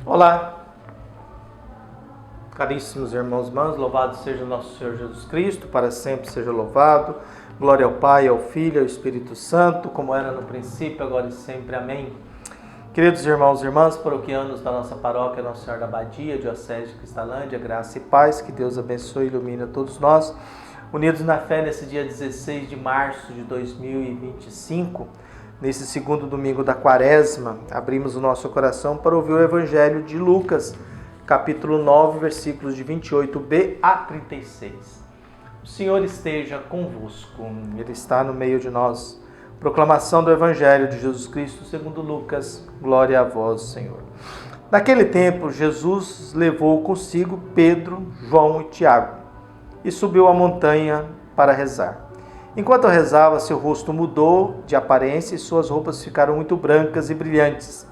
Olá, caríssimos irmãos e irmãs, louvado seja o nosso Senhor Jesus Cristo, para sempre seja louvado. Glória ao Pai, ao Filho e ao Espírito Santo, como era no princípio, agora e sempre. Amém. Queridos irmãos e irmãs, paroquianos da nossa paróquia Nossa Senhora da Abadia, Diocese de Cristalândia, graça e paz, que Deus abençoe e ilumine a todos nós, unidos na fé nesse dia 16 de março de 2025, nesse segundo domingo da Quaresma, abrimos o nosso coração para ouvir o Evangelho de Lucas, capítulo 9, versículos de 28b a 36. O Senhor esteja convosco, Ele está no meio de nós. Proclamação do Evangelho de Jesus Cristo segundo Lucas, glória a vós, Senhor. Naquele tempo, Jesus levou consigo Pedro, João e Tiago e subiu a montanha para rezar. Enquanto rezava, seu rosto mudou de aparência e suas roupas ficaram muito brancas e brilhantes.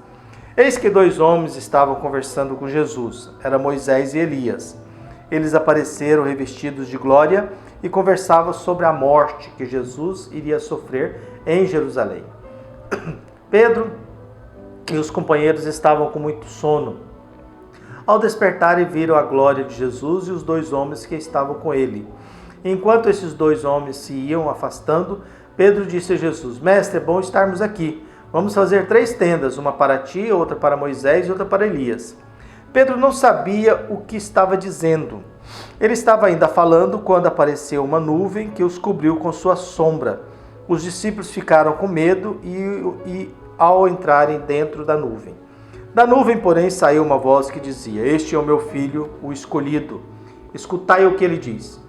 Eis que dois homens estavam conversando com Jesus. Era Moisés e Elias. Eles apareceram revestidos de glória e conversavam sobre a morte que Jesus iria sofrer em Jerusalém. Pedro e os companheiros estavam com muito sono. Ao despertarem, viram a glória de Jesus e os dois homens que estavam com ele. Enquanto esses dois homens se iam afastando, Pedro disse a Jesus: Mestre, é bom estarmos aqui. Vamos fazer 3 tendas, uma para ti, outra para Moisés e outra para Elias. Pedro não sabia o que estava dizendo. Ele estava ainda falando quando apareceu uma nuvem que os cobriu com sua sombra. Os discípulos ficaram com medo e ao entrarem dentro da nuvem. Da nuvem, porém, saiu uma voz que dizia: Este é o meu filho, o escolhido. Escutai o que ele diz.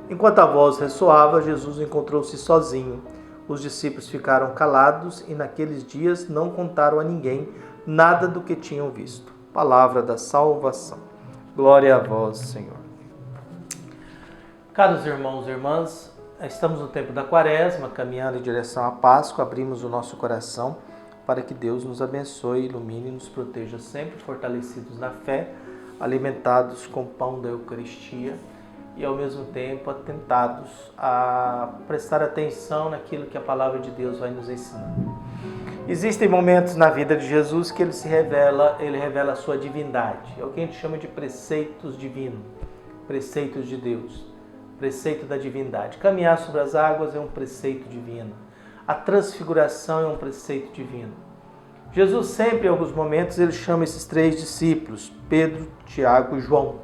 Enquanto a voz ressoava, Jesus encontrou-se sozinho. Os discípulos ficaram calados e naqueles dias não contaram a ninguém nada do que tinham visto. Palavra da salvação. Glória a vós, Senhor. Caros irmãos e irmãs, estamos no tempo da Quaresma, caminhando em direção à Páscoa. Abrimos o nosso coração para que Deus nos abençoe, ilumine e nos proteja sempre, fortalecidos na fé, alimentados com o pão da Eucaristia e ao mesmo tempo atentados a prestar atenção naquilo que a palavra de Deus vai nos ensinar. Existem momentos na vida de Jesus que ele revela a sua divindade. É o que a gente chama de preceitos divinos, preceitos de Deus, preceito da divindade. Caminhar sobre as águas é um preceito divino. A transfiguração é um preceito divino. Jesus sempre, em alguns momentos, ele chama esses 3 discípulos, Pedro, Tiago e João.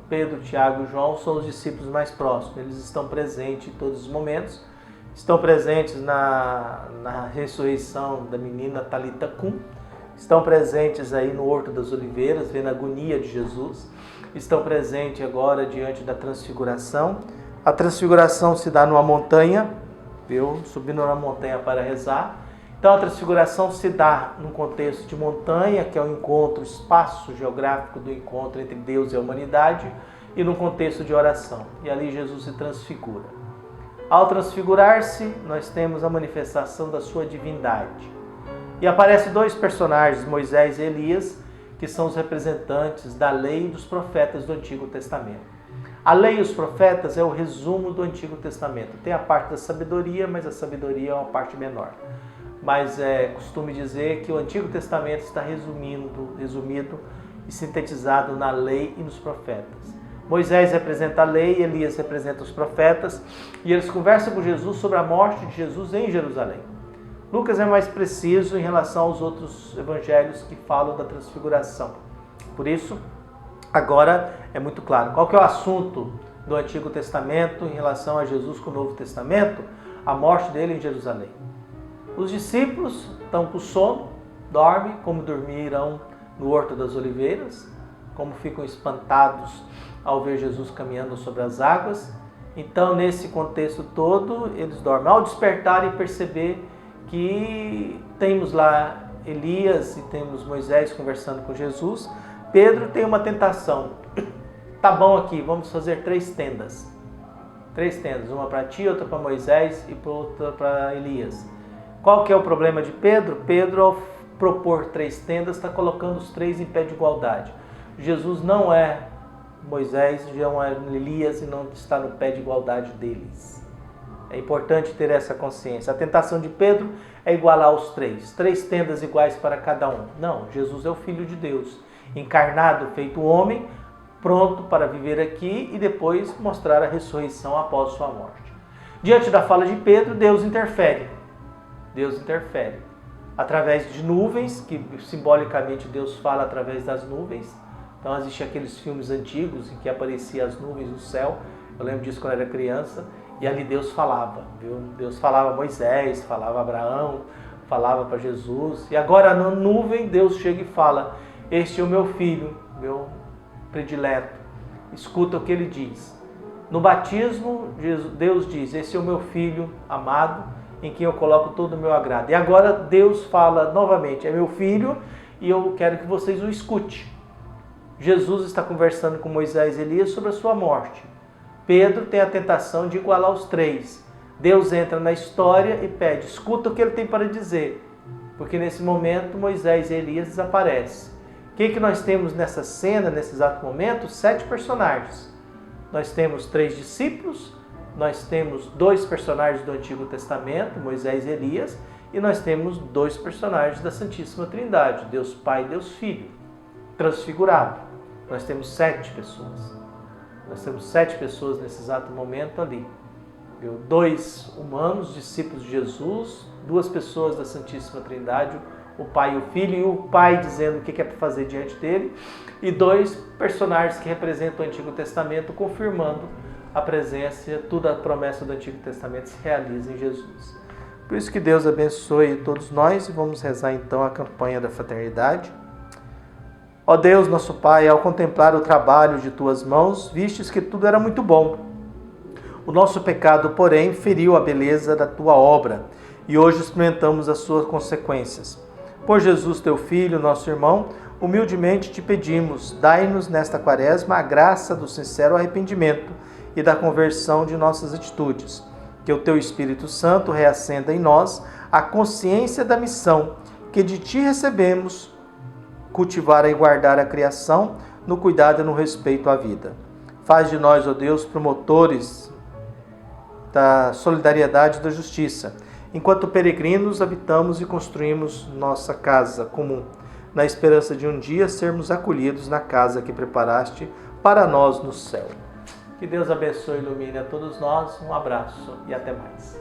Pedro, Tiago e João são os discípulos mais próximos. Eles estão presentes em todos os momentos. Estão presentes na ressurreição da menina Talita Cum. Estão presentes aí no Horto das Oliveiras, vendo a agonia de Jesus. Estão presentes agora diante da transfiguração. A transfiguração se dá numa montanha, subindo na montanha para rezar. Então a transfiguração se dá num contexto de montanha, que é o encontro, o espaço geográfico do encontro entre Deus e a humanidade, e num contexto de oração. E ali Jesus se transfigura. Ao transfigurar-se, nós temos a manifestação da sua divindade. E aparecem 2 personagens, Moisés e Elias, que são os representantes da lei e dos profetas do Antigo Testamento. A lei e os profetas é o resumo do Antigo Testamento. Tem a parte da sabedoria, mas a sabedoria é uma parte menor. Mas é costume dizer que o Antigo Testamento está resumido e sintetizado na lei e nos profetas. Moisés representa a lei, Elias representa os profetas, e eles conversam com Jesus sobre a morte de Jesus em Jerusalém. Lucas é mais preciso em relação aos outros evangelhos que falam da transfiguração. Por isso, agora é muito claro. Qual que é o assunto do Antigo Testamento em relação a Jesus com o Novo Testamento? A morte dele em Jerusalém. Os discípulos estão com sono, dormem como dormirão no Horto das Oliveiras, como ficam espantados ao ver Jesus caminhando sobre as águas. Então, nesse contexto todo, eles dormem. Ao despertar e perceber que temos lá Elias e temos Moisés conversando com Jesus, Pedro tem uma tentação. Tá bom aqui, vamos fazer 3 tendas. 3 tendas, uma para ti, outra para Moisés e outra para Elias. Qual que é o problema de Pedro? Pedro, ao propor 3 tendas, está colocando os 3 em pé de igualdade. Jesus não é Moisés, não é Elias e não está no pé de igualdade deles. É importante ter essa consciência. A tentação de Pedro é igualar os três tendas iguais para cada um. Não, Jesus é o Filho de Deus, encarnado, feito homem, pronto para viver aqui e depois mostrar a ressurreição após sua morte. Diante da fala de Pedro, Deus interfere. Deus interfere. Através de nuvens, que simbolicamente Deus fala através das nuvens. Então existem aqueles filmes antigos em que apareciam as nuvens no céu. Eu lembro disso quando era criança. E ali Deus falava, viu? Deus falava a Moisés, falava a Abraão, falava para Jesus. E agora na nuvem Deus chega e fala: este é o meu filho, meu predileto. Escuta o que ele diz. No batismo, Deus diz: esse é o meu filho amado, em quem eu coloco todo o meu agrado. E agora Deus fala novamente: é meu filho e eu quero que vocês o escutem. Jesus está conversando com Moisés e Elias sobre a sua morte. Pedro tem a tentação de igualar os três. Deus entra na história e pede: escuta o que ele tem para dizer. Porque nesse momento Moisés e Elias desaparecem. O que nós temos nessa cena, nesse exato momento? 7 personagens. Nós temos 3 discípulos, nós temos 2 personagens do Antigo Testamento, Moisés e Elias, e nós temos 2 personagens da Santíssima Trindade, Deus Pai e Deus Filho, transfigurado. Nós temos 7 pessoas. Nós temos 7 pessoas nesse exato momento ali. 2 humanos, discípulos de Jesus, 2 pessoas da Santíssima Trindade, o Pai e o Filho, e o Pai dizendo o que é para fazer diante dele, e 2 personagens que representam o Antigo Testamento, confirmando a presença, toda a promessa do Antigo Testamento se realiza em Jesus. Por isso que Deus abençoe todos nós, e vamos rezar então a campanha da fraternidade. Ó Deus, nosso Pai, ao contemplar o trabalho de Tuas mãos, vistes que tudo era muito bom. O nosso pecado, porém, feriu a beleza da Tua obra, e hoje experimentamos as suas consequências. Por Jesus, Teu Filho, nosso irmão, humildemente te pedimos, dai-nos nesta quaresma a graça do sincero arrependimento e da conversão de nossas atitudes. Que o Teu Espírito Santo reacenda em nós a consciência da missão que de Ti recebemos, cultivar e guardar a criação no cuidado e no respeito à vida. Faz de nós, ó Deus, promotores da solidariedade e da justiça, enquanto peregrinos habitamos e construímos nossa casa comum, na esperança de um dia sermos acolhidos na casa que preparaste para nós no céu. Que Deus abençoe e ilumine a todos nós. Um abraço e até mais.